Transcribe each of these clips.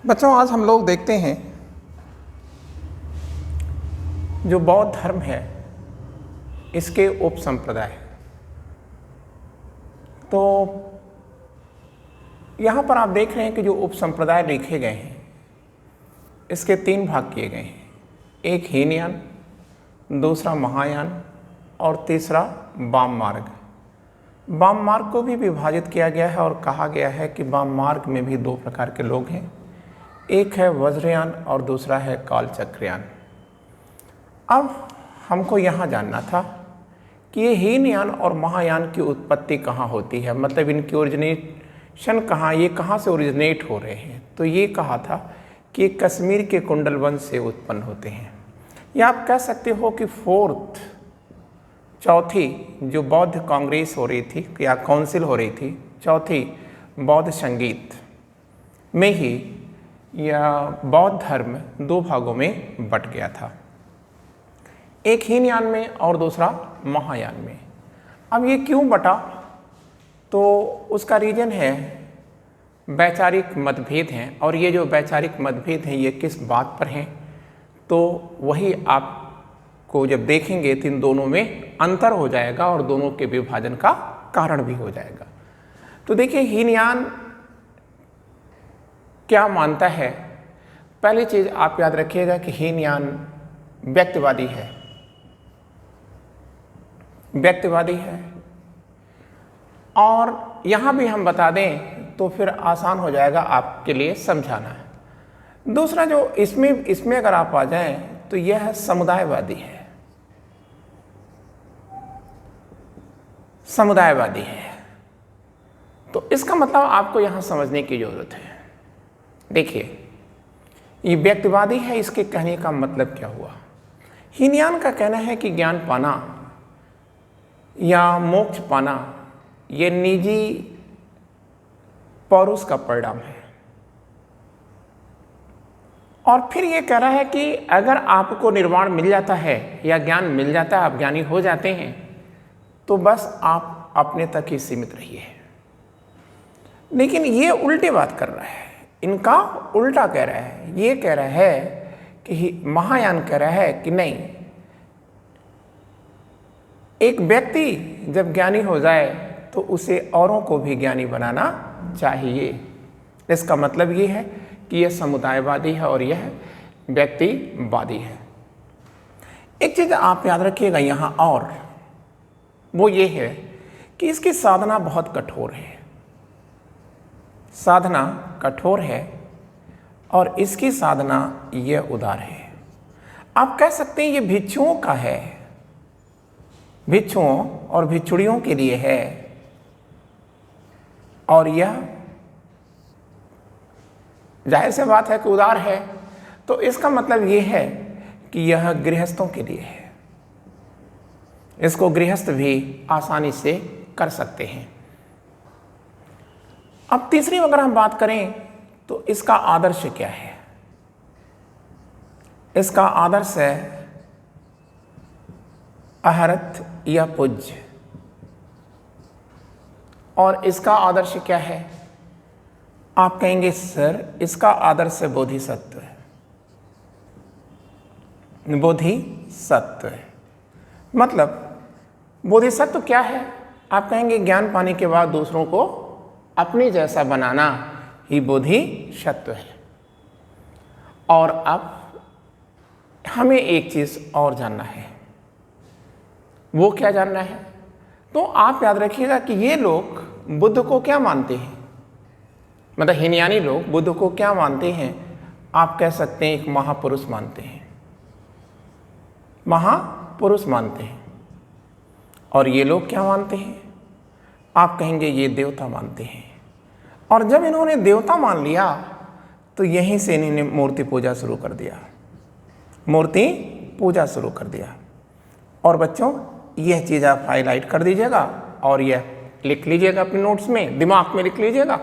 बच्चों, आज हम लोग देखते हैं जो बौद्ध धर्म है इसके उप संप्रदाय। तो यहाँ पर आप देख रहे हैं कि जो उप संप्रदाय लिखे गए हैं इसके 3 भाग किए गए हैं। एक हीनयान, दूसरा महायान और तीसरा वाम मार्ग। वाम मार्ग को भी विभाजित किया गया है और कहा गया है कि वाम मार्ग में भी 2 प्रकार के लोग हैं, एक है वज्रयान और दूसरा है कालचक्रयान। अब हमको यहाँ जानना था कि ये हीनयान और महायान की उत्पत्ति कहाँ होती है, मतलब इनकी ओरिजिनेशन कहाँ, ये कहाँ से ओरिजिनेट हो रहे हैं। तो ये कहा था कि ये कश्मीर के कुंडल वंश से उत्पन्न होते हैं, या आप कह सकते हो कि चौथी जो बौद्ध कांग्रेस हो रही थी या काउंसिल हो रही थी, चौथी बौद्ध संगीत में ही यह बौद्ध धर्म 2 भागों में बट गया था, एक हीनयान में और दूसरा महायान में। अब ये क्यों बटा, तो उसका रीजन है वैचारिक मतभेद हैं, और ये जो वैचारिक मतभेद हैं ये किस बात पर हैं, तो वही आपको जब देखेंगे तो इन दोनों में अंतर हो जाएगा और दोनों के विभाजन का कारण भी हो जाएगा। तो देखिए, हीनयान क्या मानता है। पहली चीज आप याद रखिएगा कि हीनयान व्यक्तिवादी है, व्यक्तिवादी है। और यहां भी हम बता दें तो फिर आसान हो जाएगा आपके लिए समझाना है। दूसरा जो इसमें अगर आप आ जाएं तो यह समुदायवादी है, समुदायवादी है। तो इसका मतलब आपको यहां समझने की जरूरत है। देखिए, ये व्यक्तिवादी है, इसके कहने का मतलब क्या हुआ। हीनयान का कहना है कि ज्ञान पाना या मोक्ष पाना ये निजी पौरुष का परिणाम है, और फिर ये कह रहा है कि अगर आपको निर्वाण मिल जाता है या ज्ञान मिल जाता है, आप ज्ञानी हो जाते हैं, तो बस आप अपने तक ही सीमित रहिए। लेकिन ये उल्टी बात कर रहा है, इनका उल्टा कह रहा है। ये कह रहा है कि महायान कह रहा है कि नहीं, एक व्यक्ति जब ज्ञानी हो जाए तो उसे औरों को भी ज्ञानी बनाना चाहिए। इसका मतलब ये है कि यह समुदायवादी है और यह व्यक्तिवादी है। एक चीज आप याद रखिएगा यहाँ, और वो ये है कि इसकी साधना बहुत कठोर है, साधना कठोर है, और इसकी साधना यह उदार है। आप कह सकते हैं ये भिक्षुओं का है, भिक्षुओं और भिक्षुड़ियों के लिए है, और यह जाहिर सी बात है कि उदार है। तो इसका मतलब यह है कि यह गृहस्थों के लिए है, इसको गृहस्थ भी आसानी से कर सकते हैं। अब तीसरी अगर हम बात करें तो इसका आदर्श क्या है। इसका आदर्श है अहरत या पूज्य, और इसका आदर्श क्या है। आप कहेंगे सर इसका आदर्श बोधिसत्व है, बोधिसत्व है। मतलब बोधिसत्व क्या है, आप कहेंगे ज्ञान पाने के बाद दूसरों को अपने जैसा बनाना ही बोधिसत्व है। और अब हमें एक चीज और जानना है, वो क्या जानना है, तो आप याद रखिएगा कि ये लोग बुद्ध को क्या मानते हैं, मतलब हीनयानी लोग बुद्ध को क्या मानते हैं। आप कह सकते हैं एक महापुरुष मानते हैं, महापुरुष मानते हैं। और ये लोग क्या मानते हैं, आप कहेंगे ये देवता मानते हैं। और जब इन्होंने देवता मान लिया तो यहीं से इन्होंने मूर्ति पूजा शुरू कर दिया, मूर्ति पूजा शुरू कर दिया। और बच्चों, यह चीज़ आप हाईलाइट कर दीजिएगा और यह लिख लीजिएगा अपने नोट्स में, दिमाग में लिख लीजिएगा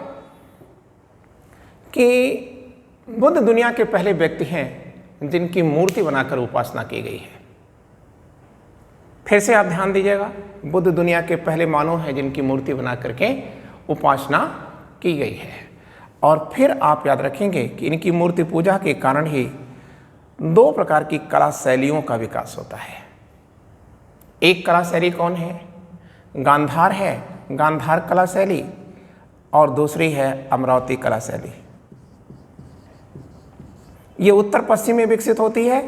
कि बुद्ध दुनिया के पहले व्यक्ति हैं जिनकी मूर्ति बनाकर उपासना की गई है। फिर से आप ध्यान दीजिएगा, बुद्ध दुनिया के पहले मानव हैं जिनकी मूर्ति बना करके उपासना की गई है। और फिर आप याद रखेंगे कि इनकी मूर्ति पूजा के कारण ही 2 प्रकार की कला शैलियों का विकास होता है। एक कला शैली कौन है? गांधार है, गांधार कला शैली, और दूसरी है अमरावती कला शैली। ये उत्तर पश्चिम में विकसित होती है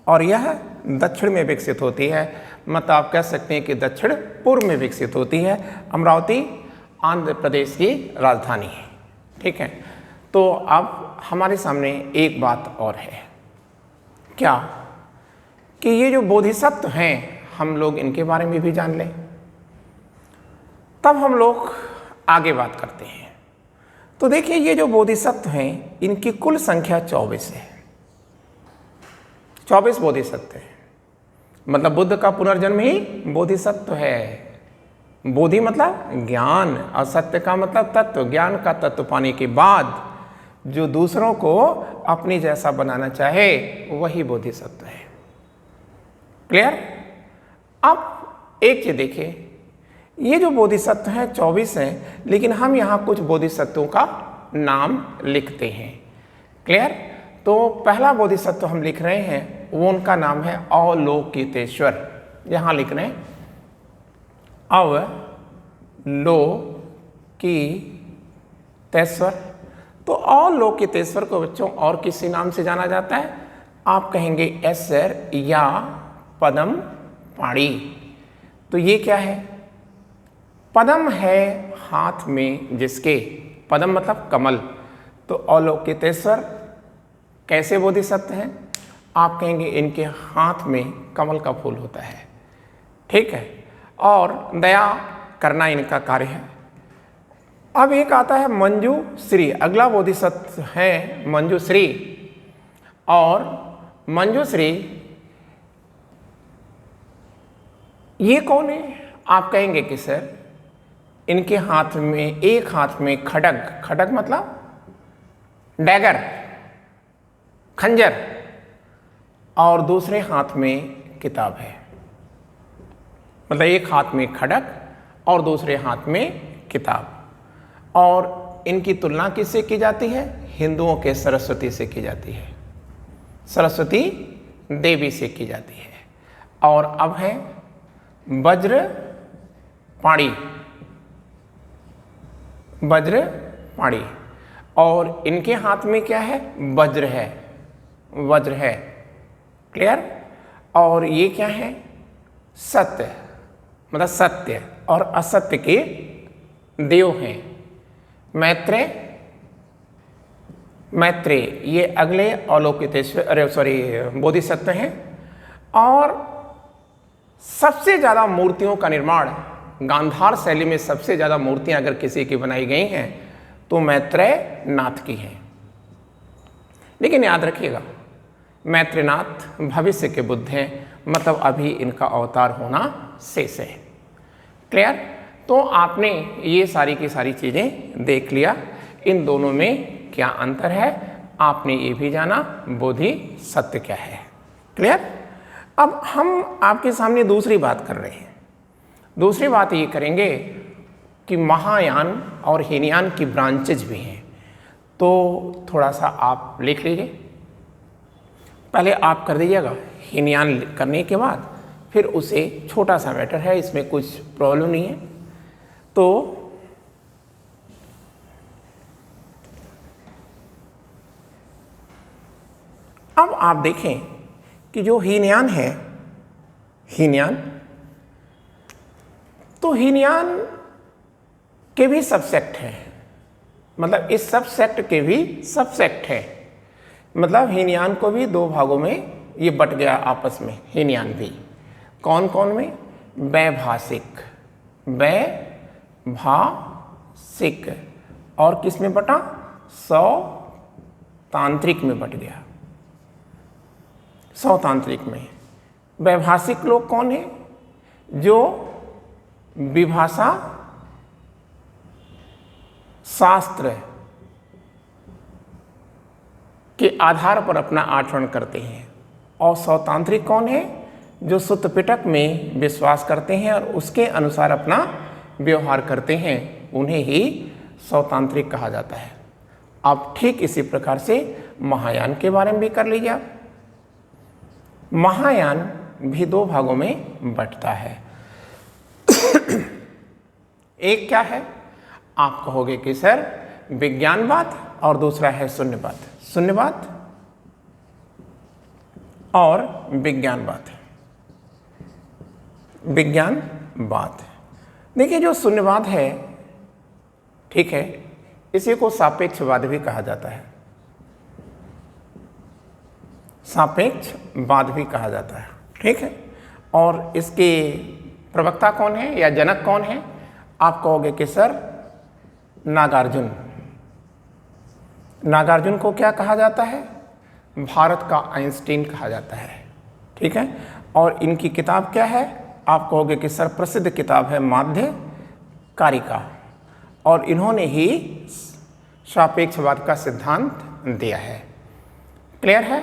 और यह दक्षिण में विकसित होती है। मतलब आप कह सकते हैं कि दक्षिण पूर्व में विकसित होती है। अमरावती आंध्र प्रदेश की राजधानी है। ठीक है, तो अब हमारे सामने एक बात और है, क्या कि ये जो बोधिसत्व हैं हम लोग इनके बारे में भी जान लें, तब हम लोग आगे बात करते हैं। तो देखिए, ये जो बोधिसत्व हैं इनकी कुल संख्या 24 है। 24 बोधिसत्व है। मतलब बुद्ध का पुनर्जन्म ही बोधिसत्व है। बोधि मतलब ज्ञान और सत्य का मतलब तत्व। ज्ञान का तत्व पाने के बाद जो दूसरों को अपनी जैसा बनाना चाहे वही बोधिसत्व है। क्लियर? अब एक चीज देखिए, ये जो बोधिसत्व हैं 24 हैं, लेकिन हम यहाँ कुछ बोधिसत्वों का नाम लिखते हैं। क्लियर? तो पहला बोधिसत्व हम लिख रहे हैं, वो उनका नाम है अवलोकितेश्वर। यहाँ लिख रहे हैं अवलोकितेश्वर। तो अवलोकितेश्वर को बच्चों और किसी नाम से जाना जाता है? आप कहेंगे एसर या पद्म पाणी। तो ये क्या है? पद्म है हाथ में जिसके, पद्म मतलब कमल। तो अवलोकितेश्वर कैसे बोधिसत्व हैं? आप कहेंगे इनके हाथ में कमल का फूल होता है। ठीक है, और दया करना इनका कार्य है। अब एक आता है मंजूश्री। अगला बोधिसत्व है मंजूश्री। और मंजूश्री ये कौन है? आप कहेंगे कि सर इनके हाथ में, एक हाथ में खड्ग, खड्ग मतलब डैगर, खंजर, और दूसरे हाथ में किताब है। मतलब एक हाथ में खड्ग और दूसरे हाथ में किताब। और इनकी तुलना किससे की जाती है? हिंदुओं के सरस्वती से की जाती है। सरस्वती देवी से की जाती है। और अब है वज्र पाणी। वज्र पाणी, और इनके हाथ में क्या है? वज्र है, वज्र है। क्लियर? और ये क्या है? सत्य, मतलब सत्य और असत्य के देव हैं। मैत्रेय, मैत्रेय ये अगले अवलोकितेश्वर, अरे सॉरी, बोधिसत्व हैं। और सबसे ज़्यादा मूर्तियों का निर्माण गांधार शैली में, सबसे ज़्यादा मूर्तियां अगर किसी की बनाई गई हैं तो मैत्रेय नाथ की हैं। लेकिन याद रखिएगा, मैत्रेयनाथ भविष्य के बुद्ध हैं, मतलब अभी इनका अवतार होना शेष है। क्लियर? तो आपने ये सारी की सारी चीज़ें देख लिया। इन दोनों में क्या अंतर है आपने ये भी जाना, बोधिसत्व क्या है। क्लियर? अब हम आपके सामने दूसरी बात कर रहे हैं। दूसरी बात ये करेंगे कि महायान और हीनयान की ब्रांचेज भी हैं। तो थोड़ा सा आप लिख लीजिए, पहले आप कर दीजिएगा, हीनयान करने के बाद फिर उसे, छोटा सा मैटर है, इसमें कुछ प्रॉब्लम नहीं है। तो अब आप देखें कि जो हीनयान है, हीनयान, तो हीनयान के भी सबसेक्ट हैं। मतलब इस सबसेक्ट के भी सबसेक्ट है। मतलब हीनयान को भी 2 भागों में ये बट गया आपस में। हीनयान भी कौन कौन में? वैभाषिक, वैभाषिक, और किस में बटा? सौतांत्रिक में बट गया। सौतांत्रिक में वैभाषिक लोग कौन है? जो विभाषा शास्त्र के आधार पर अपना आचरण करते हैं। और सौतांत्रिक कौन है? जो सूत्र पिटक में विश्वास करते हैं और उसके अनुसार अपना व्यवहार करते हैं, उन्हें ही सौतांत्रिक कहा जाता है। अब ठीक इसी प्रकार से महायान के बारे में भी कर लीजिए आप। महायान भी दो भागों में बंटता है। एक क्या है, आप कहोगे कि सर विज्ञानवाद, और दूसरा है शून्यवाद। शून्यवाद और विज्ञानवाद। विज्ञानवाद, देखिए जो शून्यवाद है, ठीक है, इसी को सापेक्षवाद भी कहा जाता है। सापेक्षवाद भी कहा जाता है, ठीक है। और इसके प्रवक्ता कौन है या जनक कौन है? आप कहोगे कि सर नागार्जुन। नागार्जुन को क्या कहा जाता है? भारत का आइंस्टीन कहा जाता है, ठीक है। और इनकी किताब क्या है? आप कहोगे कि सर प्रसिद्ध किताब है माध्य कारिका, और इन्होंने ही सापेक्षवाद का सिद्धांत दिया है। क्लियर है?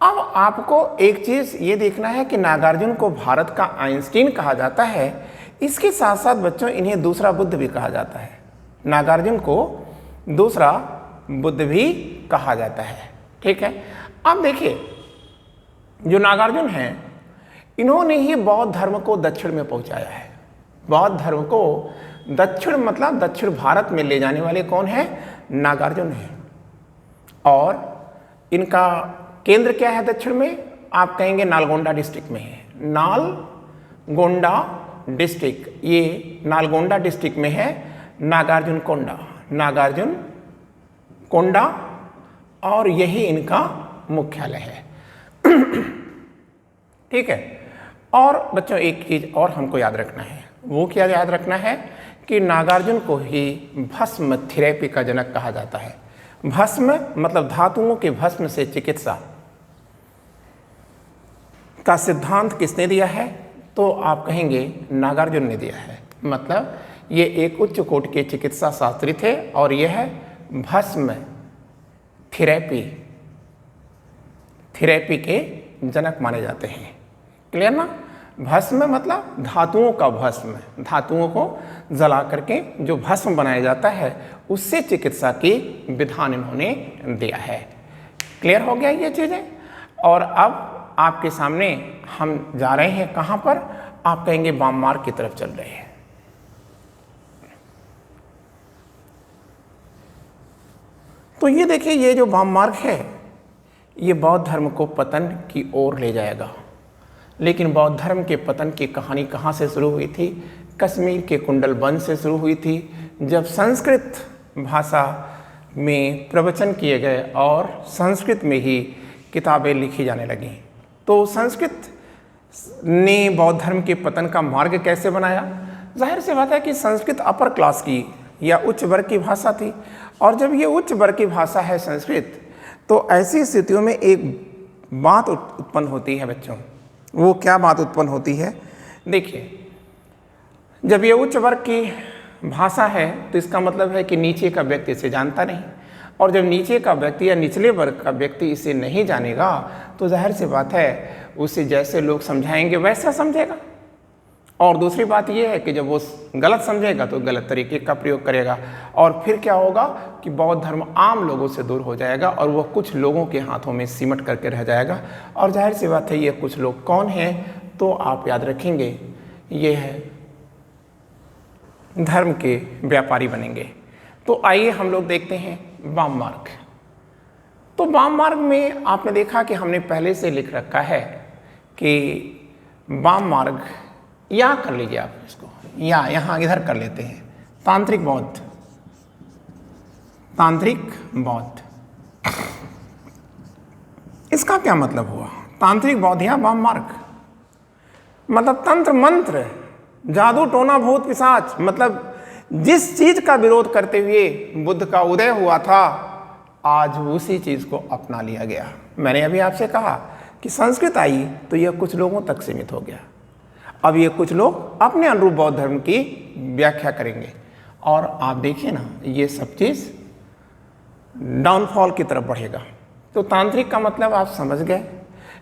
अब आपको एक चीज ये देखना है कि नागार्जुन को भारत का आइंस्टीन कहा जाता है, इसके साथ साथ बच्चों इन्हें दूसरा बुद्ध भी कहा जाता है। नागार्जुन को दूसरा बुद्ध भी कहा जाता है, ठीक है। अब देखिए जो नागार्जुन हैं, इन्होंने ही बौद्ध धर्म को दक्षिण में पहुंचाया है। बौद्ध धर्म को दक्षिण मतलब दक्षिण भारत में ले जाने वाले कौन है? नागार्जुन है। और इनका केंद्र क्या है दक्षिण में? आप कहेंगे नालगोंडा डिस्ट्रिक्ट में है। नालगोंडा डिस्ट्रिक्ट, ये नालगोंडा डिस्ट्रिक्ट में है नागार्जुन कोंडा। नागार्जुन कोंडा, और यही इनका मुख्यालय है। ठीक है। और बच्चों एक चीज और हमको याद रखना है, वो क्या याद रखना है कि नागार्जुन को ही भस्म थेरेपी का जनक कहा जाता है। भस्म मतलब धातुओं के भस्म से चिकित्सा का सिद्धांत किसने दिया है? तो आप कहेंगे नागार्जुन ने दिया है। मतलब ये एक उच्च कोटि के चिकित्सा शास्त्री थे, और यह है भस्म थेरेपी के जनक माने जाते हैं। क्लियर ना? भस्म मतलब धातुओं का भस्म, धातुओं को जला करके जो भस्म बनाया जाता है, उससे चिकित्सा की विधान इन्होंने दिया है। क्लियर हो गया ये चीजें? और अब आपके सामने हम जा रहे हैं कहां पर? आप कहेंगे वाम मार्ग की तरफ चल रहे हैं। तो ये देखिए, ये जो वाम मार्ग है, ये बौद्ध धर्म को पतन की ओर ले जाएगा। लेकिन बौद्ध धर्म के पतन की कहानी कहाँ से शुरू हुई थी? कश्मीर के कुंडलबंद से शुरू हुई थी, जब संस्कृत भाषा में प्रवचन किए गए और संस्कृत में ही किताबें लिखी जाने लगीं। तो संस्कृत ने बौद्ध धर्म के पतन का मार्ग कैसे बनाया? जाहिर सी बात है कि संस्कृत अपर क्लास की या उच्च वर्ग की भाषा थी, और जब ये उच्च वर्ग की भाषा है संस्कृत, तो ऐसी स्थितियों में एक बात उत्पन्न होती है बच्चों। वो क्या बात उत्पन्न होती है? देखिए, जब ये उच्च वर्ग की भाषा है तो इसका मतलब है कि नीचे का व्यक्ति इसे जानता नहीं, और जब नीचे का व्यक्ति या निचले वर्ग का व्यक्ति इसे नहीं जानेगा तो जाहिर सी बात है उसे जैसे लोग समझाएंगे वैसा समझेगा। और दूसरी बात यह है कि जब वो गलत समझेगा तो गलत तरीके का प्रयोग करेगा, और फिर क्या होगा कि बौद्ध धर्म आम लोगों से दूर हो जाएगा और वह कुछ लोगों के हाथों में सिमट करके रह जाएगा। और जाहिर सी बात है ये कुछ लोग कौन हैं? तो आप याद रखेंगे, ये है धर्म के व्यापारी बनेंगे। तो आइए हम लोग देखते हैं वाम मार्ग। तो वाम मार्ग में आपने देखा कि हमने पहले से लिख रखा है कि वाम मार्ग, या कर लीजिए आप इसको, या यहाँ इधर कर लेते हैं, तांत्रिक बौद्ध। तांत्रिक बौद्ध, इसका क्या मतलब हुआ? तांत्रिक बौद्ध या वाम मार्ग मतलब तंत्र मंत्र, जादू टोना भूत पिशाच, मतलब जिस चीज का विरोध करते हुए बुद्ध का उदय हुआ था, आज उसी चीज को अपना लिया गया। मैंने अभी आपसे कहा कि संस्कृत आई तो यह कुछ लोगों तक सीमित हो गया। अब ये कुछ लोग अपने अनुरूप बौद्ध धर्म की व्याख्या करेंगे, और आप देखिए ना, ये सब चीज डाउनफॉल की तरफ बढ़ेगा। तो तांत्रिक का मतलब आप समझ गए,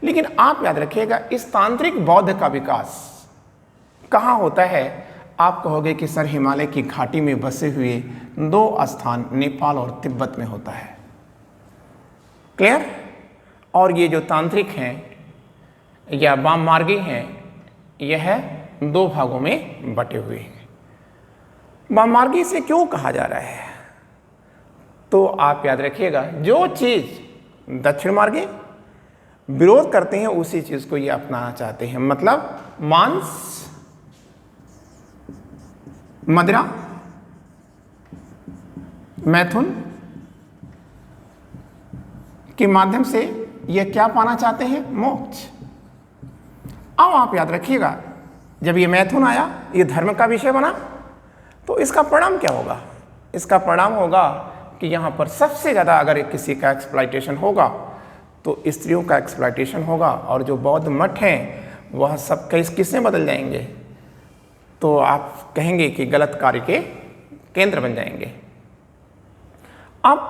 लेकिन आप याद रखिएगा इस तांत्रिक बौद्ध का विकास कहाँ होता है? आप कहोगे कि सर हिमालय की घाटी में बसे हुए 2 स्थान नेपाल और तिब्बत में होता है। क्लियर? और ये जो तांत्रिक हैं या वाममार्गी हैं, यह 2 भागों में बटे हुए हैं। वाममार्गी से क्यों कहा जा रहा है? तो आप याद रखिएगा, जो चीज दक्षिण मार्गी विरोध करते हैं उसी चीज को ये अपनाना चाहते हैं। मतलब मांस, मदिरा, मैथुन के माध्यम से ये क्या पाना चाहते हैं? मोक्ष। अब आप याद रखिएगा, जब ये मैथुन आया, ये धर्म का विषय बना, तो इसका परिणाम क्या होगा? इसका परिणाम होगा कि यहाँ पर सबसे ज़्यादा अगर किसी का एक्सप्लॉइटेशन होगा तो स्त्रियों का एक्सप्लॉइटेशन होगा, और जो बौद्ध मठ हैं वह सब किसमें बदल जाएंगे? तो आप कहेंगे कि गलत कार्य के केंद्र बन जाएंगे। अब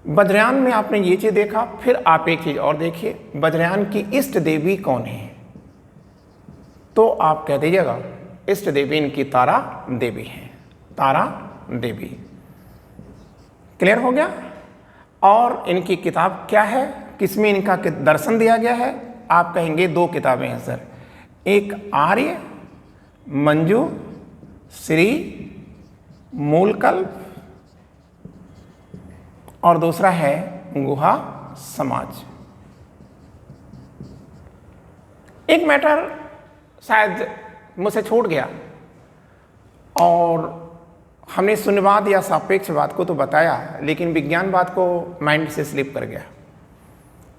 वज्रयान में आपने ये चीज देखा, फिर आप एक चीज और देखिए, वज्रयान की इष्ट देवी कौन है? तो आप कह दीजिएगा इष्ट देवी इनकी तारा देवी है, तारा देवी। क्लियर हो गया? और इनकी किताब क्या है, किसमें इनका दर्शन दिया गया है? आप कहेंगे 2 किताबें हैं सर, एक आर्य मंजू श्री मूलकल्प और दूसरा है गुहा समाज। एक मैटर शायद मुझसे छूट गया, और हमने शून्यवाद या सापेक्षवाद को तो बताया, लेकिन विज्ञानवाद को माइंड से स्लिप कर गया।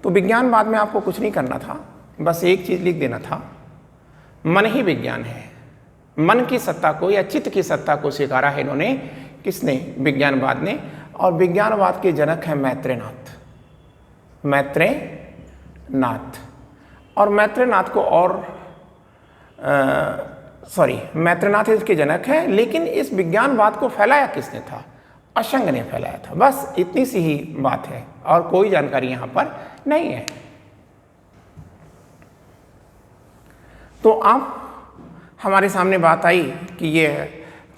तो विज्ञानवाद में आपको कुछ नहीं करना था, बस एक चीज लिख देना था, मन ही विज्ञान है। मन की सत्ता को या चित्त की सत्ता को स्वीकारा है इन्होंने, किसने? विज्ञानवाद ने। और विज्ञानवाद के जनक हैं मैत्रेयनाथ। मैत्रेयनाथ और मैत्रेयनाथ को और मैत्रेयनाथ इसके जनक हैं, लेकिन इस विज्ञानवाद को फैलाया किसने था? अशंग ने फैलाया था। बस इतनी सी ही बात है, और कोई जानकारी यहां पर नहीं है। तो अब हमारे सामने बात आई कि ये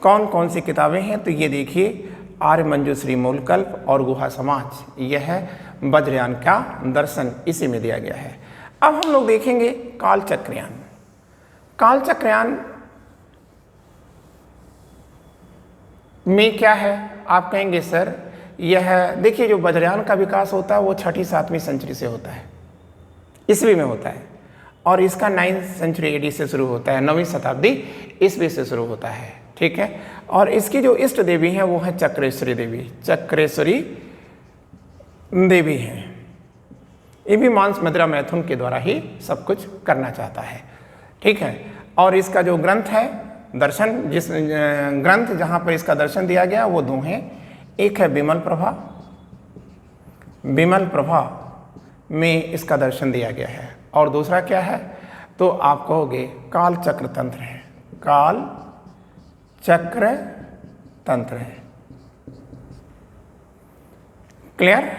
कौन कौन सी किताबें हैं। तो ये देखिए, आर्य मंजू श्री मूलकल्प और गुहा समाज, यह है वज्रयान का दर्शन, इसी में दिया गया है। अब हम लोग देखेंगे कालचक्रयान। कालचक्रयान में क्या है? आप कहेंगे सर यह देखिए, जो वज्रयान का विकास होता है वो 6वीं-7वीं सेंचुरी से होता है, ईस्वी में होता है, और इसका 9वीं सेंचुरी एडी से शुरू होता है, 9वीं शताब्दी ईस्वी से शुरू होता है। ठीक है, और इसकी जो इष्ट देवी हैं वो है चक्रेश्वरी देवी। चक्रेश्वरी देवी हैं। ये भी मांस, मदिरा, मैथुन के द्वारा ही सब कुछ करना चाहता है। ठीक है, और इसका जो ग्रंथ है दर्शन, जिस ग्रंथ जहाँ पर इसका दर्शन दिया गया वो 2 हैं। एक है विमल प्रभा, विमल प्रभा में इसका दर्शन दिया गया है, और दूसरा क्या है? तो आप कहोगे काल चक्र तंत्र है। काल चक्र तंत्र है। क्लियर?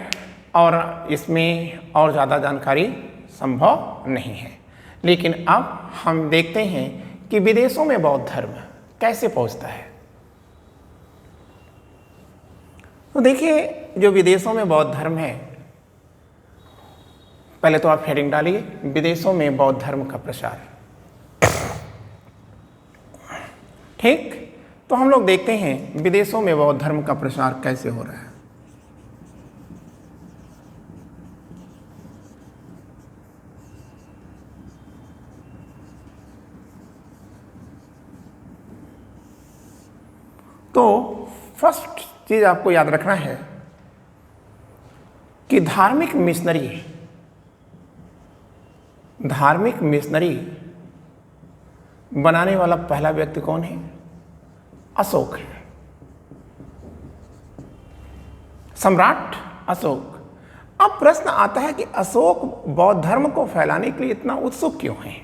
और इसमें और ज़्यादा जानकारी संभव नहीं है। लेकिन अब हम देखते हैं कि विदेशों में बौद्ध धर्म कैसे पहुंचता है। तो देखिए, जो विदेशों में बौद्ध धर्म है, पहले तो आप हेडिंग डालिए, विदेशों में बौद्ध धर्म का प्रसार। ठीक, तो हम लोग देखते हैं विदेशों में बौद्ध धर्म का प्रसार कैसे हो रहा है। तो फर्स्ट चीज आपको याद रखना है कि धार्मिक मिशनरी बनाने वाला पहला व्यक्ति कौन है? अशोक है, सम्राट अशोक। अब प्रश्न आता है कि अशोक बौद्ध धर्म को फैलाने के लिए इतना उत्सुक क्यों है?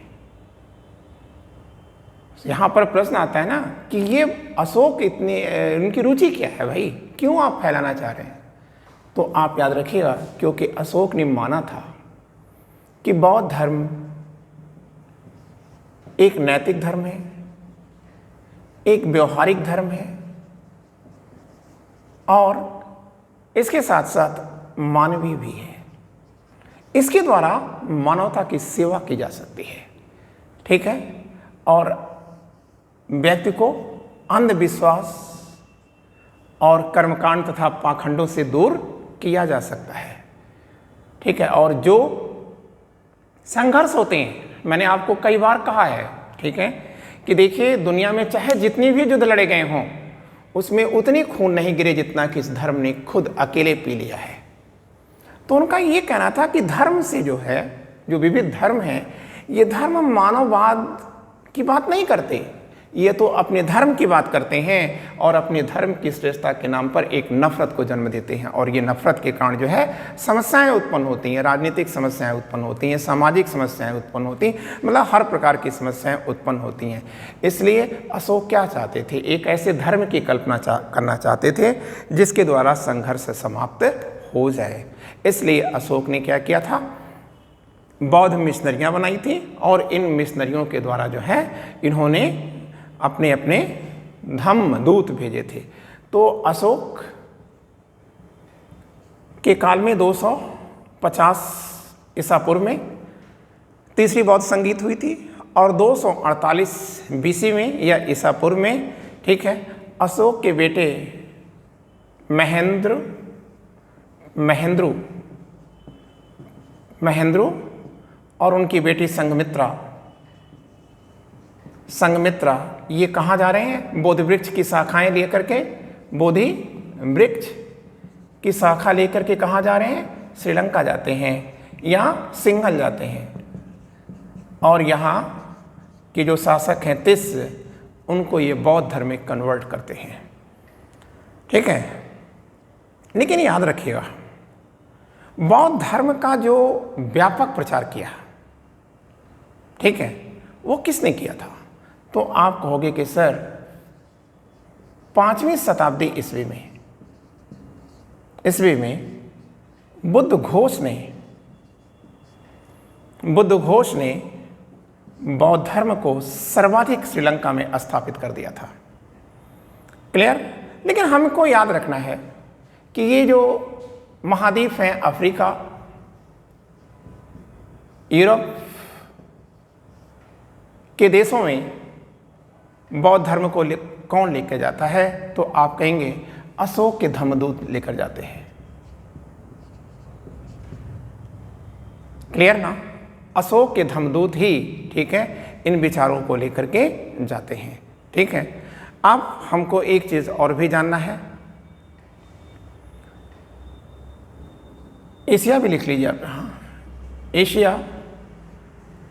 यहां पर प्रश्न आता है ना कि ये अशोक इतनी, उनकी रुचि क्या है भाई, क्यों आप फैलाना चाह रहे हैं? तो आप याद रखिएगा, क्योंकि अशोक ने माना था कि बौद्ध धर्म एक नैतिक धर्म है, एक व्यवहारिक धर्म है और इसके साथ साथ मानवीय भी है। इसके द्वारा मानवता की सेवा की जा सकती है, ठीक है, और व्यक्ति को अंधविश्वास और कर्मकांड तथा पाखंडों से दूर किया जा सकता है, ठीक है। और जो संघर्ष होते हैं, मैंने आपको कई बार कहा है, ठीक है, कि देखिए दुनिया में चाहे जितनी भी युद्ध लड़े गए हों उसमें उतने खून नहीं गिरे जितना कि इस धर्म ने खुद अकेले पी लिया है। तो उनका ये कहना था कि धर्म से जो है, जो विविध धर्म हैं, ये धर्म मानववाद की बात नहीं करते, ये तो अपने धर्म की बात करते हैं और अपने धर्म की श्रेष्ठता के नाम पर एक नफरत को जन्म देते हैं। और ये नफरत के कारण जो है समस्याएं उत्पन्न होती हैं, राजनीतिक समस्याएं उत्पन्न होती हैं, सामाजिक समस्याएं उत्पन्न होती हैं, मतलब हर प्रकार की समस्याएं उत्पन्न होती हैं। इसलिए अशोक क्या चाहते थे, एक ऐसे धर्म की कल्पना करना चाहते थे जिसके द्वारा संघर्ष समाप्त हो जाए। इसलिए अशोक ने क्या किया था, बौद्ध मिशनरियाँ बनाई थी और इन मिशनरियों के द्वारा जो है इन्होंने अपने अपने धम्म दूत भेजे थे। तो अशोक के काल में 250 ईसा पूर्व में तीसरी बौद्ध संगीत हुई थी और 248 बीसी में या ईसा पूर्व में, ठीक है, अशोक के बेटे महेंद्र और उनकी बेटी संघमित्रा ये कहाँ जा रहे हैं, बोधि वृक्ष की शाखाएं लेकर के, बोधि वृक्ष की शाखा लेकर के कहाँ जा रहे हैं, श्रीलंका जाते हैं, यहाँ सिंघल जाते हैं और यहाँ के जो शासक हैं तिस, उनको ये बौद्ध धर्म में कन्वर्ट करते हैं, ठीक है। लेकिन याद रखिएगा, बौद्ध धर्म का जो व्यापक प्रचार किया, ठीक है, वो किसने किया था? तो आप कहोगे कि सर 5वीं शताब्दी ईस्वी में बुद्ध घोष ने बौद्ध धर्म को सर्वाधिक श्रीलंका में स्थापित कर दिया था। क्लियर? लेकिन हमको याद रखना है कि ये जो महाद्वीप हैं, अफ्रीका, यूरोप के देशों में बौद्ध धर्म को कौन लेकर जाता है? तो आप कहेंगे अशोक के धम्मदूत लेकर जाते हैं। क्लियर ना? अशोक के धम्मदूत ही, ठीक है, इन विचारों को लेकर के जाते हैं, ठीक है। अब हमको एक चीज और भी जानना है, एशिया भी लिख लीजिए आप। हाँ, एशिया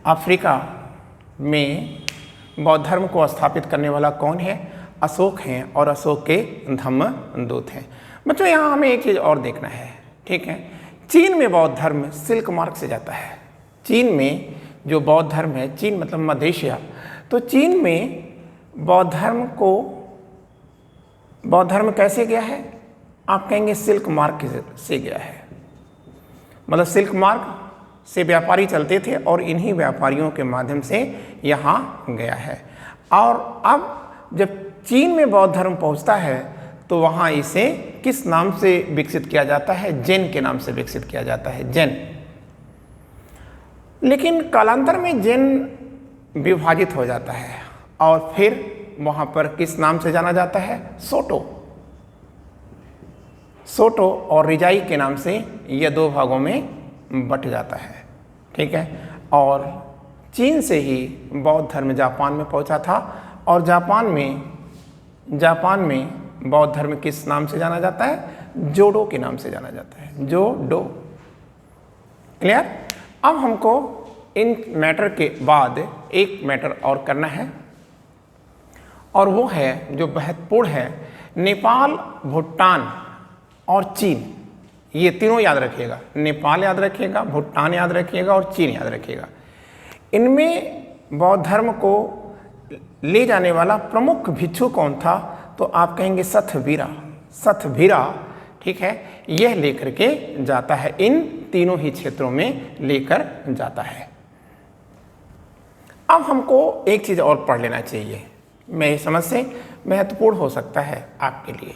अफ्रीका में बौद्ध धर्म को स्थापित करने वाला कौन है? अशोक हैं और अशोक के धम्मदूत हैं। बच्चों यहाँ हमें एक चीज़ और देखना है, ठीक है। चीन में बौद्ध धर्म सिल्क मार्ग से जाता है। चीन में जो बौद्ध धर्म है, चीन मतलब मध्य एशिया, तो चीन में बौद्ध धर्म कैसे गया है? आप कहेंगे सिल्क मार्ग से गया है। मतलब सिल्क मार्ग से व्यापारी चलते थे और इन्हीं व्यापारियों के माध्यम से यहाँ गया है। और अब जब चीन में बौद्ध धर्म पहुँचता है तो वहाँ इसे किस नाम से विकसित किया जाता है? जैन के नाम से विकसित किया जाता है, जैन। लेकिन कालांतर में जैन विभाजित हो जाता है और फिर वहाँ पर किस नाम से जाना जाता है? सोटो और रिजाई के नाम से यह दो भागों में बट जाता है, ठीक है। और चीन से ही बौद्ध धर्म जापान में पहुंचा था और जापान में बौद्ध धर्म किस नाम से जाना जाता है? जोडो के नाम से जाना जाता है, जोडो। क्लियर? अब हमको इन मैटर के बाद एक मैटर और करना है और वो है जो महत्वपूर्ण है, नेपाल, भूटान और चीन। ये तीनों याद रखिएगा, नेपाल याद रखिएगा, भूटान याद रखिएगा और चीन याद रखिएगा। इनमें बौद्ध धर्म को ले जाने वाला प्रमुख भिक्षु कौन था? तो आप कहेंगे सतवीरा, ठीक है, यह लेकर के जाता है, इन तीनों ही क्षेत्रों में लेकर जाता है। अब हमको एक चीज और पढ़ लेना चाहिए, मेरी समझ से महत्वपूर्ण हो सकता है आपके लिए,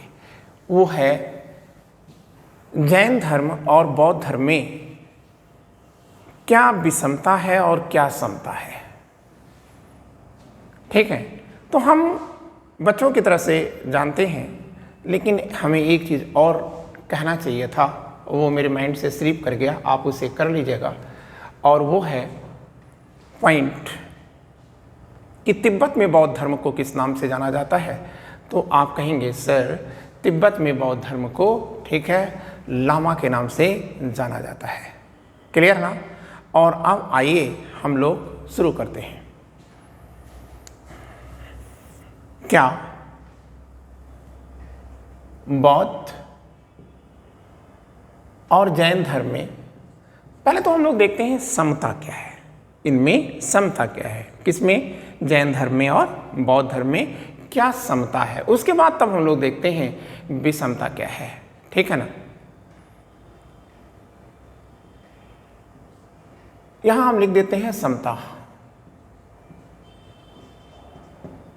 वो है जैन धर्म और बौद्ध धर्म में क्या विषमता है और क्या समता है। ठीक है, तो हम बच्चों की तरह से जानते हैं, लेकिन हमें एक चीज़ और कहना चाहिए था, वो मेरे माइंड से स्लिप कर गया, आप उसे कर लीजिएगा। और वो है पॉइंट कि तिब्बत में बौद्ध धर्म को किस नाम से जाना जाता है। तो आप कहेंगे सर तिब्बत में बौद्ध धर्म को, ठीक है, लामा के नाम से जाना जाता है। क्लियर ना? और अब आइए हम लोग शुरू करते हैं। क्या बौद्ध और जैन धर्म में, पहले तो हम लोग देखते हैं समता क्या है, इनमें समता क्या है, किसमें, जैन धर्म में और बौद्ध धर्म में क्या समता है। उसके बाद तब हम लोग देखते हैं विषमता क्या है। ठीक है ना? यहां हम लिख देते हैं समता।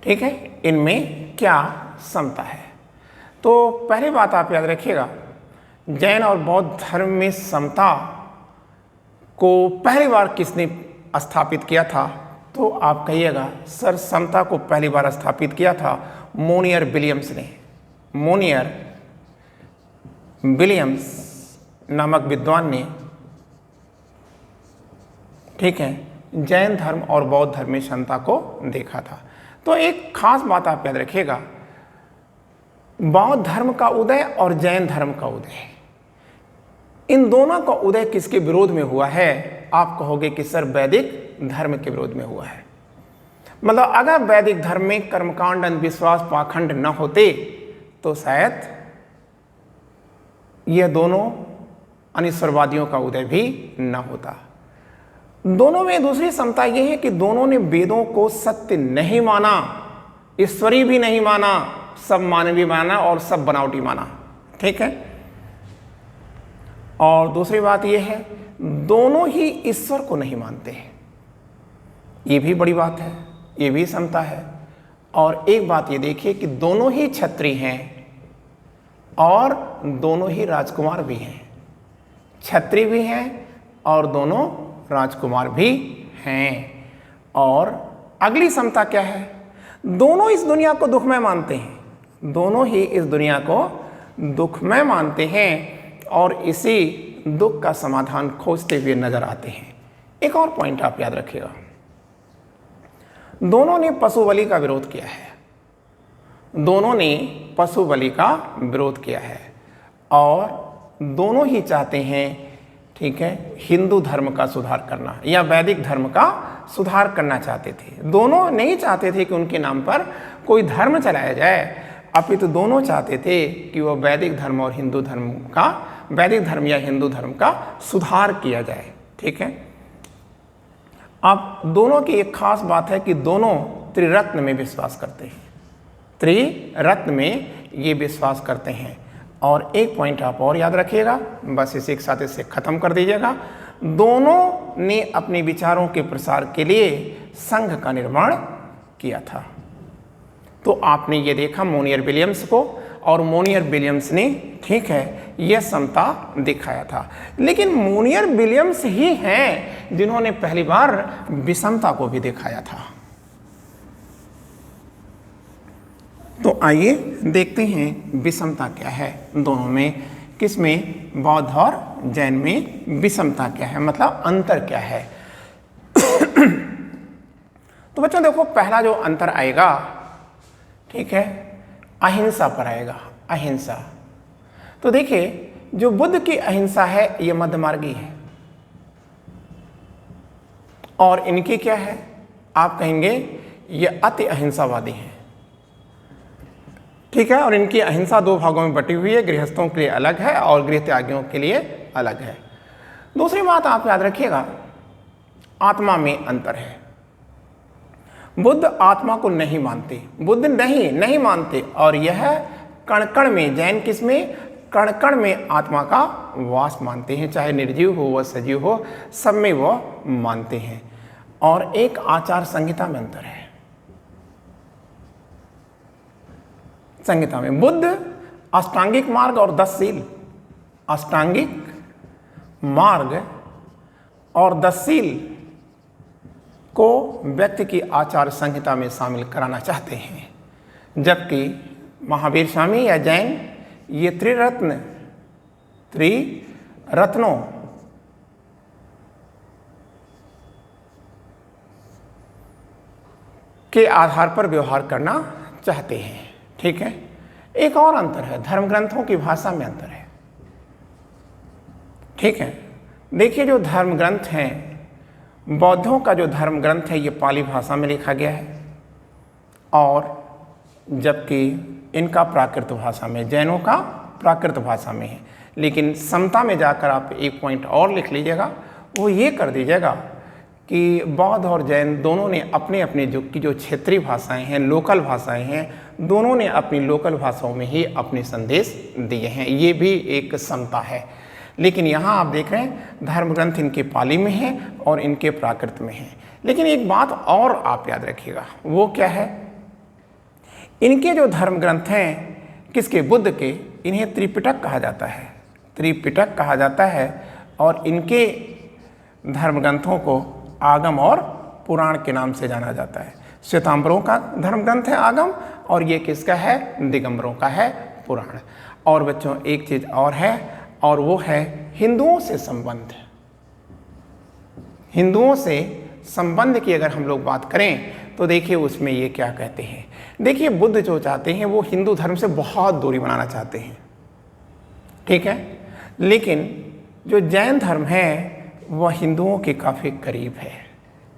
ठीक है, इनमें क्या समता है। तो पहली बात आप याद रखिएगा, जैन और बौद्ध धर्म में समता को पहली बार किसने स्थापित किया था। तो आप कहिएगा सर समता को पहली बार स्थापित किया था मोनियर विलियम्स ने। मोनियर विलियम्स नामक विद्वान ने, ठीक है, जैन धर्म और बौद्ध धर्म में समता को देखा था। तो एक खास बात आप याद रखिएगा, बौद्ध धर्म का उदय और जैन धर्म का उदय, इन दोनों का उदय किसके विरोध में हुआ है। आप कहोगे कि सर वैदिक धर्म के विरोध में हुआ है। मतलब अगर वैदिक धर्म में कर्मकांड, अंधविश्वास, पाखंड न होते तो शायद यह दोनों अनिश्वरवादियों का उदय भी न होता। दोनों में दूसरी समता यह है कि दोनों ने वेदों को सत्य नहीं माना, ईश्वरी भी नहीं माना, सब मानवीय माना और सब बनावटी माना। ठीक है, और दूसरी बात यह है दोनों ही ईश्वर को नहीं मानते हैं, ये भी बड़ी बात है, ये भी समता है। और एक बात ये देखिए कि दोनों ही क्षत्रिय हैं और दोनों ही राजकुमार भी हैं, क्षत्रिय भी हैं और दोनों राजकुमार भी हैं। और अगली समता क्या है, दोनों इस दुनिया को दुखमय मानते हैं, दोनों ही इस दुनिया को दुखमय मानते हैं और इसी दुख का समाधान खोजते हुए नजर आते हैं। एक और पॉइंट आप याद रखिएगा, दोनों ने पशु बलि का विरोध किया है, दोनों ने पशु बलि का विरोध किया है और दोनों ही चाहते हैं, ठीक है, हिंदू धर्म का सुधार करना या वैदिक धर्म का सुधार करना चाहते थे। दोनों नहीं चाहते थे कि उनके नाम पर कोई धर्म चलाया जाए, अपितु दोनों चाहते थे कि वह वैदिक धर्म और हिंदू धर्म का, वैदिक धर्म या हिंदू धर्म का सुधार किया जाए। ठीक है, अब दोनों की एक खास बात है कि दोनों त्रिरत्न में विश्वास करते हैं, त्रिरत्न में ये विश्वास करते हैं। और एक पॉइंट आप और याद रखिएगा, बस इसी के साथ इसे खत्म कर दीजिएगा, दोनों ने अपने विचारों के प्रसार के लिए संघ का निर्माण किया था। तो आपने ये देखा मोनियर विलियम्स को, और मोनियर विलियम्स ने, ठीक है, यह समता दिखाया था। लेकिन मोनियर विलियम्स ही हैं जिन्होंने पहली बार विषमता को भी दिखाया था। तो आइए देखते हैं विषमता क्या है दोनों में, किसमें, बौद्ध और जैन में विषमता क्या है, मतलब अंतर क्या है। तो बच्चों देखो, पहला जो अंतर आएगा, ठीक है, अहिंसा पर आएगा, अहिंसा। तो देखिए जो बुद्ध की अहिंसा है ये मध्यमार्गी है, और इनकी क्या है, आप कहेंगे ये अति अहिंसावादी है। ठीक है, और इनकी अहिंसा दो भागों में बटी हुई है, गृहस्थों के लिए अलग है और गृह त्यागियों के लिए अलग है। दूसरी बात आप याद रखिएगा, आत्मा में अंतर है। बुद्ध आत्मा को नहीं मानते, बुद्ध नहीं मानते, और यह कण कण में, जैन किसमें, कण कण में आत्मा का वास मानते हैं, चाहे निर्जीव हो व सजीव हो, सब में वह मानते हैं। और एक आचार संहिता में अंतर है, संहिता में। बुद्ध अष्टांगिक मार्ग और 10 शील, अष्टांगिक मार्ग और 10 शील को व्यक्ति की आचार संहिता में शामिल कराना चाहते हैं, जबकि महावीर स्वामी या जैन ये त्रिरत्नों के आधार पर व्यवहार करना चाहते हैं। ठीक है, एक और अंतर है, धर्म ग्रंथों की भाषा में अंतर है। ठीक है, देखिए जो धर्म ग्रंथ हैं, बौद्धों का जो धर्म ग्रंथ है ये पाली भाषा में लिखा गया है, और जबकि इनका प्राकृत भाषा में, जैनों का प्राकृत भाषा में है। लेकिन समता में जाकर आप एक पॉइंट और लिख लीजिएगा, वो ये कर दीजिएगा कि बौद्ध और जैन दोनों ने अपने अपने जो क्षेत्रीय भाषाएं हैं, लोकल भाषाएं हैं, दोनों ने अपनी लोकल भाषाओं में ही अपने संदेश दिए हैं। ये भी एक समता है। लेकिन यहाँ आप देख रहे हैं धर्म ग्रंथ इनके पाली में है और इनके प्राकृत में है। लेकिन एक बात और आप याद रखिएगा, वो क्या है, इनके जो धर्म ग्रंथ हैं, किसके, बुद्ध के, इन्हें त्रिपिटक कहा जाता है, त्रिपिटक कहा जाता है। और इनके धर्म ग्रंथों को आगम और पुराण के नाम से जाना जाता है। श्वेतांबरों का धर्म ग्रंथ है आगम, और ये किसका है, दिगंबरों का है पुराण। और बच्चों एक चीज़ और है, और वो है हिंदुओं से संबंध। हिंदुओं से संबंध की अगर हम लोग बात करें तो देखिए उसमें ये क्या कहते हैं। देखिए बुद्ध जो चाहते हैं वो हिंदू धर्म से बहुत दूरी बनाना चाहते हैं। ठीक है, लेकिन जो जैन धर्म है वह हिंदुओं के काफ़ी करीब है।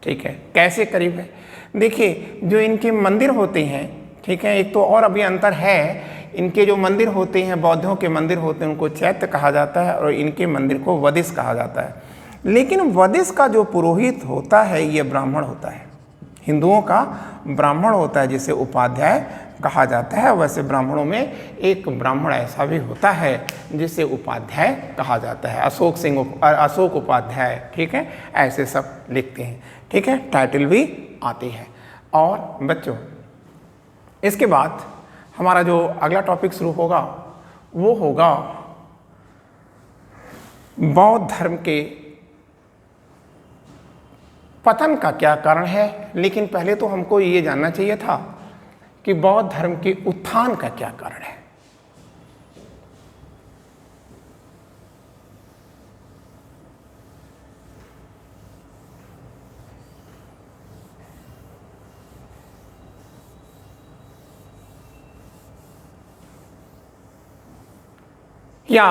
ठीक है, कैसे करीब है, देखिए जो इनके मंदिर होते हैं, ठीक है, एक तो और अभी अंतर है, इनके जो मंदिर होते हैं, बौद्धों के मंदिर होते हैं, उनको चैत्य कहा जाता है, और इनके मंदिर को वदिश कहा जाता है। लेकिन वदिश का जो पुरोहित होता है ये ब्राह्मण होता है, हिंदुओं का ब्राह्मण होता है, जिसे उपाध्याय कहा जाता है। वैसे ब्राह्मणों में एक ब्राह्मण ऐसा भी होता है जिसे उपाध्याय कहा जाता है, अशोक उपाध्याय। ठीक है, ऐसे सब लिखते हैं। ठीक है, टाइटल भी आती है। और बच्चों इसके बाद हमारा जो अगला टॉपिक शुरू होगा वो होगा बौद्ध धर्म के पतन का क्या कारण है। लेकिन पहले तो हमको ये जानना चाहिए था कि बौद्ध धर्म के उत्थान का क्या कारण है। या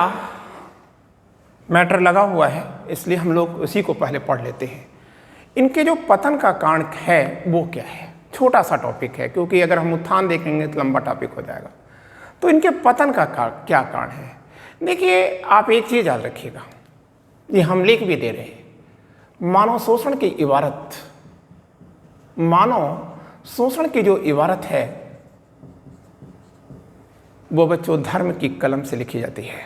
मैटर लगा हुआ है, इसलिए हम लोग उसी को पहले पढ़ लेते हैं। इनके जो पतन का कारण है वो क्या है, छोटा सा टॉपिक है, क्योंकि अगर हम उत्थान देखेंगे तो लंबा टॉपिक हो जाएगा। तो इनके पतन का क्या कारण है, देखिए आप एक चीज़ याद रखिएगा, ये हम लिख भी दे रहे हैं, मानव शोषण की इबारत, मानव शोषण की जो इबारत है वो बच्चों धर्म की कलम से लिखी जाती है।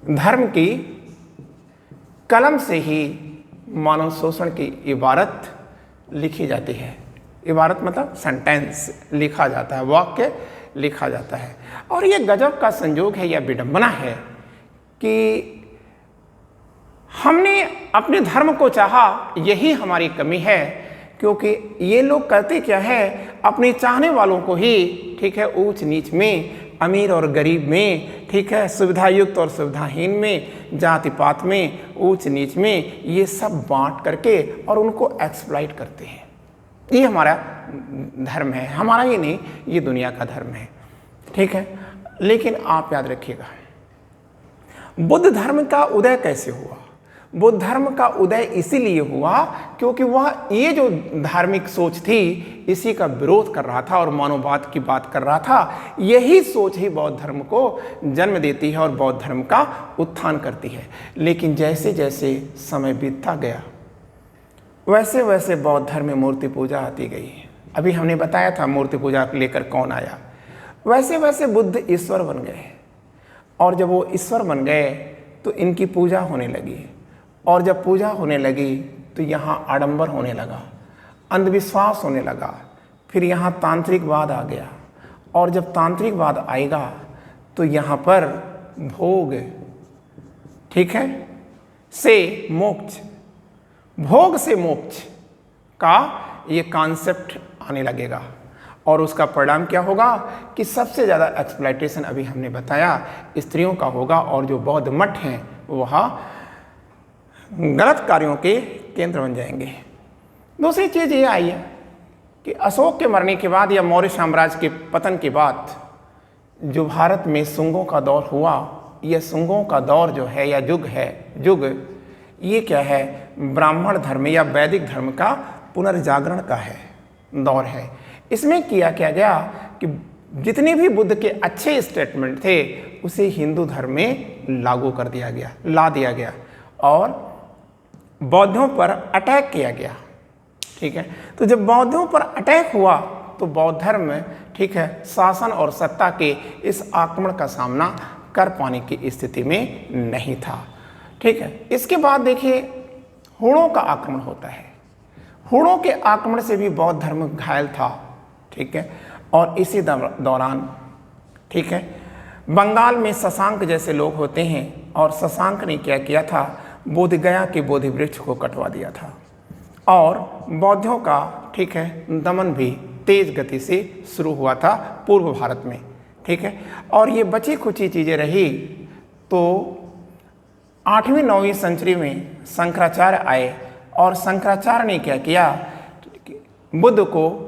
धर्म की कलम से ही मानव शोषण की इबारत लिखी जाती है। इबारत मतलब सेंटेंस लिखा जाता है, वाक्य लिखा जाता है। और ये गजब का संयोग है या विडंबना है कि हमने अपने धर्म को चाहा, यही हमारी कमी है। क्योंकि ये लोग करते क्या है, अपने चाहने वालों को ही, ठीक है, ऊंच नीच में, अमीर और गरीब में, ठीक है, सुविधा युक्त और सुविधाहीन में, जाति पात में, ऊंच नीच में, ये सब बांट करके और उनको एक्सप्लॉइट करते हैं। ये हमारा धर्म है, हमारा ही नहीं, ये दुनिया का धर्म है। ठीक है, लेकिन आप याद रखिएगा बुद्ध धर्म का उदय कैसे हुआ। बुद्ध धर्म का उदय इसीलिए हुआ क्योंकि वह ये जो धार्मिक सोच थी इसी का विरोध कर रहा था और मानववाद की बात कर रहा था। यही सोच ही बौद्ध धर्म को जन्म देती है और बौद्ध धर्म का उत्थान करती है। लेकिन जैसे जैसे समय बीतता गया वैसे वैसे बौद्ध धर्म में मूर्ति पूजा आती गई। अभी हमने बताया था मूर्ति पूजा लेकर कौन आया। वैसे वैसे बुद्ध ईश्वर बन गए और जब वो ईश्वर बन गए तो इनकी पूजा होने लगी और जब पूजा होने लगी तो यहाँ आडंबर होने लगा, अंधविश्वास होने लगा, फिर यहाँ तांत्रिकवाद आ गया और जब तांत्रिकवाद आएगा तो यहाँ पर भोग, ठीक है, से मोक्ष, भोग से मोक्ष का ये कॉन्सेप्ट आने लगेगा। और उसका परिणाम क्या होगा कि सबसे ज़्यादा एक्सप्लॉयटेशन अभी हमने बताया स्त्रियों का होगा, और जो बौद्ध मठ हैं वह गलत कार्यों के केंद्र बन जाएंगे। दूसरी चीज़ ये आई है कि अशोक के मरने के बाद या मौर्य साम्राज्य के पतन के बाद जो भारत में शुंगों का दौर हुआ, यह शुंगों का दौर जो है या युग ये क्या है, ब्राह्मण धर्म या वैदिक धर्म का पुनर्जागरण का है, दौर है। इसमें किया गया कि जितने भी बुद्ध के अच्छे स्टेटमेंट थे उसे हिंदू धर्म में लागू कर दिया गया, ला दिया गया, और बौद्धों पर अटैक किया गया, ठीक है। तो जब बौद्धों पर अटैक हुआ तो बौद्ध धर्म, ठीक है, शासन और सत्ता के इस आक्रमण का सामना कर पाने की स्थिति में नहीं था, ठीक है। इसके बाद देखिए हुणों का आक्रमण होता है। हुणों के आक्रमण से भी बौद्ध धर्म घायल था, ठीक है। और इसी दौरान, ठीक है, बंगाल में शशांक जैसे लोग होते हैं, और शशांक ने क्या किया था, बोधगया के बोधि वृक्ष को कटवा दिया था, और बौद्धों का, ठीक है, दमन भी तेज गति से शुरू हुआ था पूर्व भारत में, ठीक है। और ये बची खुची चीज़ें रही तो 8वीं 9वीं सेंचुरी में शंकराचार्य आए, और शंकराचार्य ने क्या किया, बुद्ध को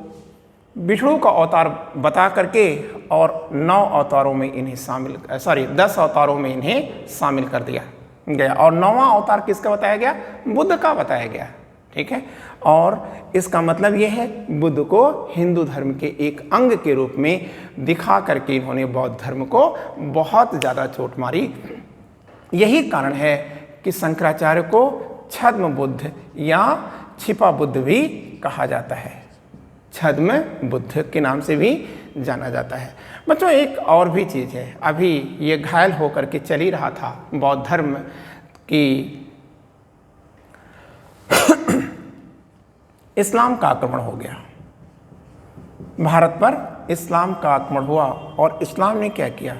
विष्णु का अवतार बता करके और 9 अवतारों में इन्हें 10 अवतारों में इन्हें शामिल कर दिया गया, और 9वां अवतार किसका बताया गया, बुद्ध का बताया गया, ठीक है। और इसका मतलब यह है बुद्ध को हिंदू धर्म के एक अंग के रूप में दिखा करके इन्होंने बौद्ध धर्म को बहुत ज़्यादा चोट मारी। यही कारण है कि शंकराचार्य को छद्म बुद्ध या छिपा बुद्ध भी कहा जाता है, छद्म बुद्ध के नाम से भी जाना जाता है। बच्चों एक और भी चीज़ है, अभी ये घायल होकर के चल ही रहा था बौद्ध धर्म की, इस्लाम का आक्रमण हो गया भारत पर, इस्लाम का आक्रमण हुआ, और इस्लाम ने क्या किया,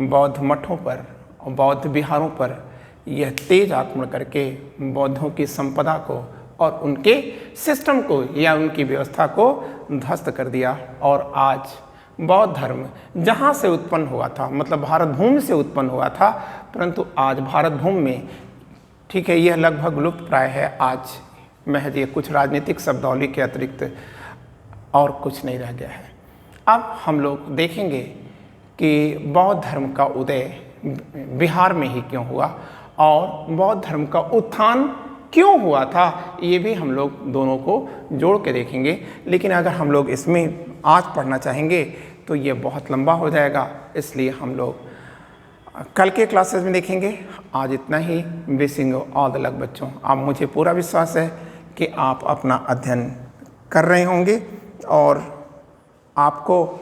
बौद्ध मठों पर और बौद्ध विहारों पर यह तेज आक्रमण करके बौद्धों की संपदा को और उनके सिस्टम को या उनकी व्यवस्था को ध्वस्त कर दिया। और आज बौद्ध धर्म जहाँ से उत्पन्न हुआ था, मतलब भारत भूमि से उत्पन्न हुआ था, परंतु आज भारत भूमि में, ठीक है, यह लगभग लुप्त प्राय है। आज महज ये कुछ राजनीतिक शब्दावली के अतिरिक्त और कुछ नहीं रह गया है। अब हम लोग देखेंगे कि बौद्ध धर्म का उदय बिहार में ही क्यों हुआ और बौद्ध धर्म का उत्थान क्यों हुआ था, ये भी हम लोग दोनों को जोड़ के देखेंगे। लेकिन अगर हम लोग इसमें आज पढ़ना चाहेंगे तो ये बहुत लंबा हो जाएगा, इसलिए हम लोग कल के क्लासेस में देखेंगे। आज इतना ही। विशिंग ऑल द लक बच्चों। अब मुझे पूरा विश्वास है कि आप अपना अध्ययन कर रहे होंगे, और आपको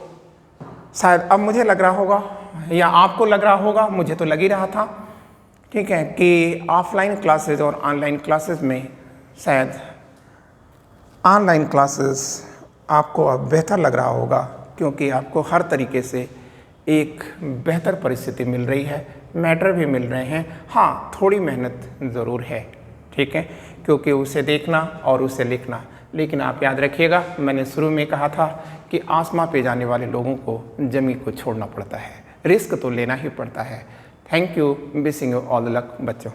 शायद अब मुझे लग रहा होगा या आपको लग रहा होगा, मुझे तो लग ही रहा था, ठीक है, कि ऑफलाइन क्लासेस और ऑनलाइन क्लासेस में शायद ऑनलाइन क्लासेस आपको अब बेहतर लग रहा होगा, क्योंकि आपको हर तरीके से एक बेहतर परिस्थिति मिल रही है, मैटर भी मिल रहे हैं। हाँ, थोड़ी मेहनत ज़रूर है, ठीक है, क्योंकि उसे देखना और उसे लिखना। लेकिन आप याद रखिएगा, मैंने शुरू में कहा था कि आसमां पे जाने वाले लोगों को ज़मीन को छोड़ना पड़ता है, रिस्क तो लेना ही पड़ता है। Thank you. Wishing you all the luck बच्चों।